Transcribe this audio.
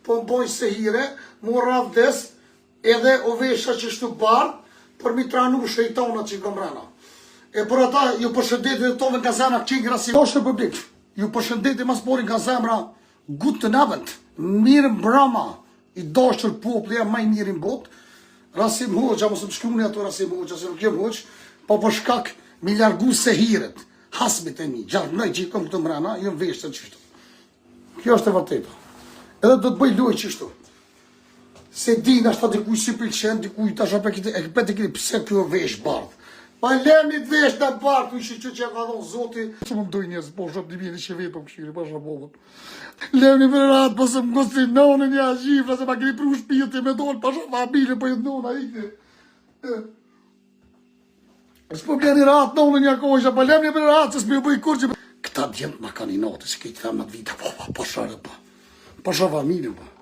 po më bojnë se hire, mu ravdes, edhe o vesha që shtu bardh, për mi tranu shejtonat që i kom rana. E për ata, ju përshëndetit dhe tove nga zemra këqin grasim. Oshtë në publik, ju përshëndetit mas porin nga zemra guten Abend, mirë mbrama, i dashur popli, jam maj mirë në botë. Rasim Hoxha, mos më shkruni ato Rasim Hoxha, se nuk jem Hoxh, po për shkak mi largu se hiret, hasmit e mi, gjartë nëj që i kom këtë mrena, jem veshtën qështu. Kjo është e vërteta. Edhe do të bëj loj qështu. Se din ashta dikuj si pëlqen, dikuj tash apo e këpet e këti pse kjo vesh bardh. Pa lemi të vesh në bardh, ku ishi që e ka dhonë zoti. Që më mdoj njës, po shop një vjeni që vetë po këshiri, pa shabovën. Lemi për ratë, po se më gosti nonë një gjifra, se ma kri pru shpijët e me dollë, pa shop familje, po jetë nona ikte. S'po bleni ratë nonë një kojshë, pa lemi për ratë, se s'me bëj kur që... Këta djemë ma kanë i natë, se kejtë thamë atë vita, po share, po. Pa shop familje, po.